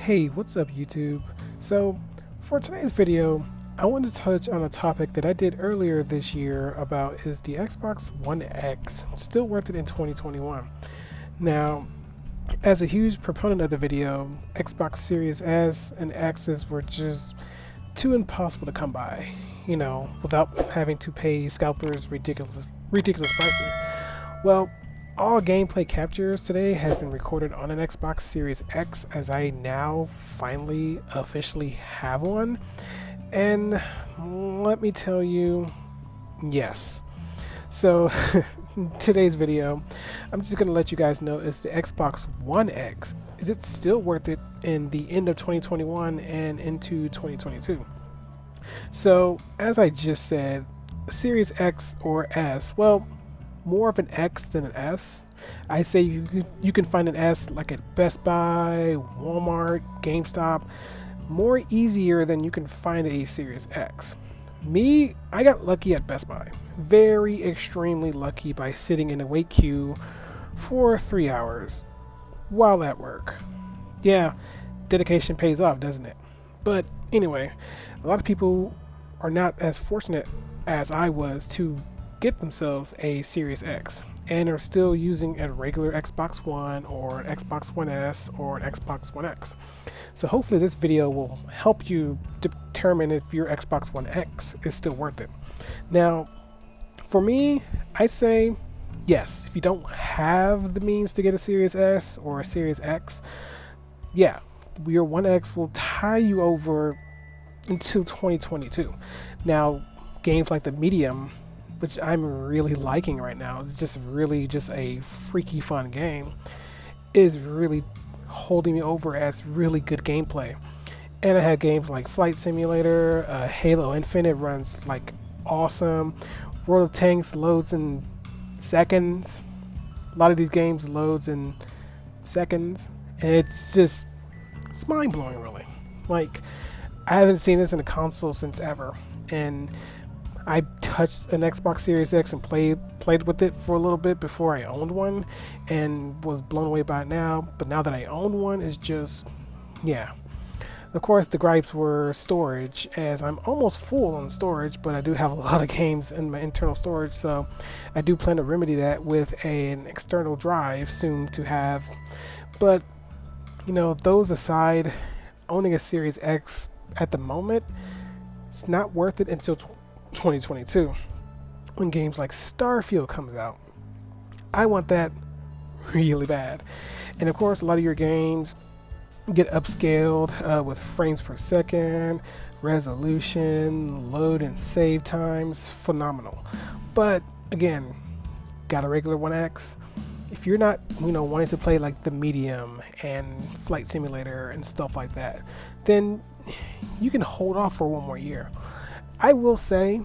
Hey, what's up YouTube? So, for today's video, I want to touch on a topic that I did earlier this year about is the Xbox One X still worth it in 2021? Now, as a huge proponent of the video, Xbox Series S and X's were just too impossible to come by, without having to pay scalpers ridiculous prices. Well, all gameplay captures today has been recorded on an Xbox Series X, as I now finally officially have one. And let me tell you, yes. So today's video, I'm just going to let you guys know, is the Xbox One X. Is it still worth it in the end of 2021 and into 2022? So as I just said, Series X or S, well, more of an X than an S. I say you can find an S like at Best Buy, Walmart, GameStop, more easier than you can find a Series X. Me, I got lucky at Best Buy. Very extremely lucky by sitting in a wait queue for 3 hours while at work. Yeah, dedication pays off, doesn't it? But anyway, a lot of people are not as fortunate as I was to get themselves a Series X and are still using a regular Xbox One or an Xbox One S or an Xbox One X. So hopefully this video will help you determine if your Xbox One X is still worth it. Now, for me, I'd say yes. If you don't have the means to get a Series S or a Series X, yeah, your One X will tie you over until 2022. Now, games like the Medium, which I'm really liking right now, it's just really just a freaky fun game, is really holding me over as really good gameplay. And I had games like Flight Simulator, Halo Infinite runs like awesome, World of Tanks loads in seconds. A lot of these games loads in seconds, and it's mind-blowing, really. Like, I haven't seen this in a console since ever, and I touched an Xbox Series X and played with it for a little bit before I owned one, and was blown away by it now. But now that I own one, it's just, yeah. Of course, the gripes were storage, as I'm almost full on storage, but I do have a lot of games in my internal storage, so I do plan to remedy that with an external drive soon to have. But, those aside, owning a Series X at the moment, it's not worth it until 2022 when games like Starfield comes out. I want that really bad. And of course, a lot of your games get upscaled with frames per second, resolution, load and save times, phenomenal. But again, got a regular One X. If you're not, wanting to play like the Medium and Flight Simulator and stuff like that, then you can hold off for one more year. I will say,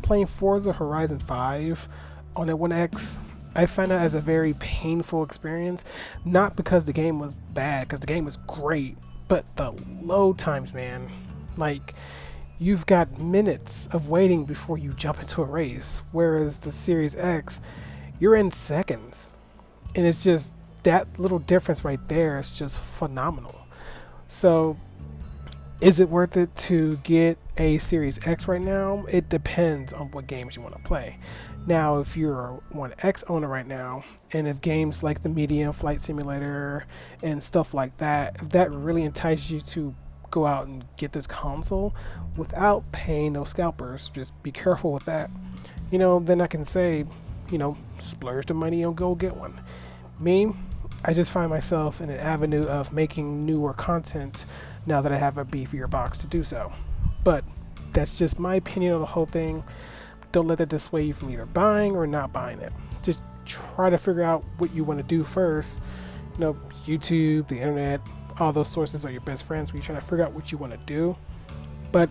playing Forza Horizon 5 on a One X, I found that as a very painful experience. Not because the game was bad, because the game was great, but the load times, man. Like, you've got minutes of waiting before you jump into a race, whereas the Series X, you're in seconds. And it's just, that little difference right there is just phenomenal. So, is it worth it to get a Series X right now? It depends on what games you want to play. Now, if you're a One X owner right now, and if games like the Medium, Flight Simulator, and stuff like that, if that really entices you to go out and get this console without paying no scalpers, just be careful with that. Then I can say, splurge the money and go get one. Me, I just find myself in an avenue of making newer content now that I have a beefier box to do so. But that's just my opinion on the whole thing. Don't let that dissuade you from either buying or not buying it. Just try to figure out what you want to do first. YouTube, the internet, all those sources are your best friends when you're trying to figure out what you want to do. But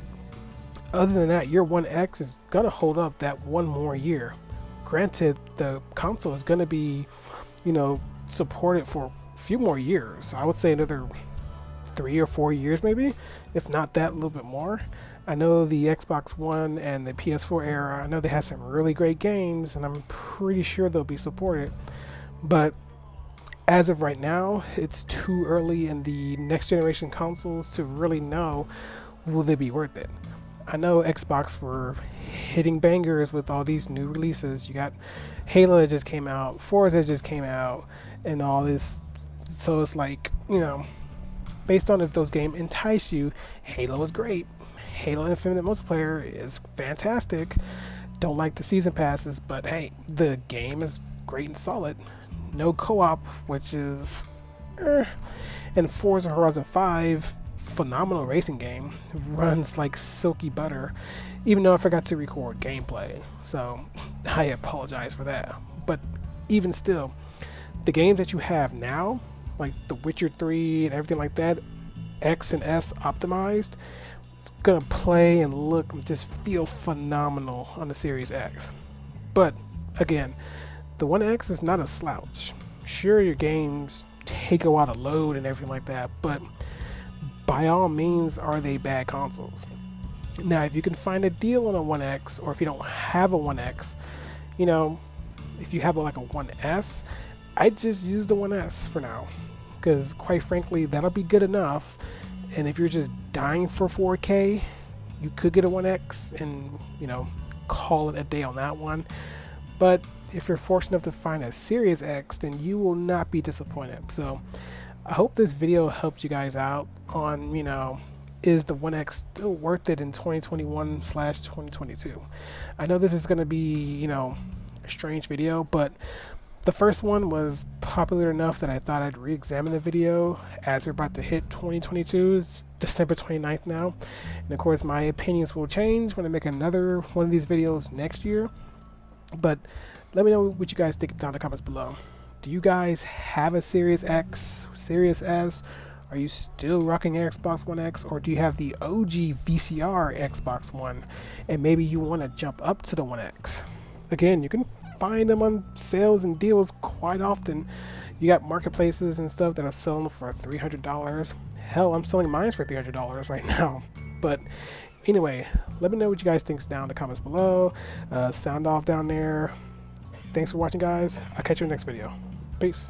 other than that, your One X is going to hold up that one more year. Granted, the console is going to be, supported for a few more years. I would say another 3 or 4 years maybe, if not that, a little bit more. I know the Xbox One and the PS4 era, I know they have some really great games, and I'm pretty sure they'll be supported. But as of right now, it's too early in the next generation consoles to really know will they be worth it. I know Xbox were hitting bangers with all these new releases. You got Halo that just came out, Forza just came out, and all this. So it's like, based on if those games entice you, Halo is great. Halo Infinite multiplayer is fantastic. Don't like the season passes, but hey, the game is great and solid. No co-op, which is and Forza Horizon 5, phenomenal racing game, runs like silky butter, even though I forgot to record gameplay, so I apologize for that. But even still, the games that you have now, like The Witcher 3 and everything like that, X and S optimized, it's gonna play and look and just feel phenomenal on the Series X. But again, the One X is not a slouch. Sure, your games take a while to load and everything like that, but by all means, are they bad consoles? Now, if you can find a deal on a One X, or if you don't have a One X, if you have like a One S, I just use the One S for now, because quite frankly, that'll be good enough. And if you're just dying for 4K, you could get a One X and call it a day on that one. But if you're fortunate enough to find a Series X, then you will not be disappointed. So I hope this video helped you guys out on, is the One X still worth it in 2021/2022? I know this is going to be, a strange video, but the first one was popular enough that I thought I'd re-examine the video as we're about to hit 2022. It's December 29th now. And of course, my opinions will change when I make another one of these videos next year. But let me know what you guys think down in the comments below. Do you guys have a Series X, Series S? Are you still rocking Xbox One X, or do you have the OG VCR Xbox One and maybe you want to jump up to the One X? Again, you can find them on sales and deals quite often. You got marketplaces and stuff that are selling for $300. Hell, I'm selling mine for $300 right now. But anyway, let me know what you guys think down in the comments below. Sound off down there. Thanks for watching, guys. I'll catch you in the next video. Peace.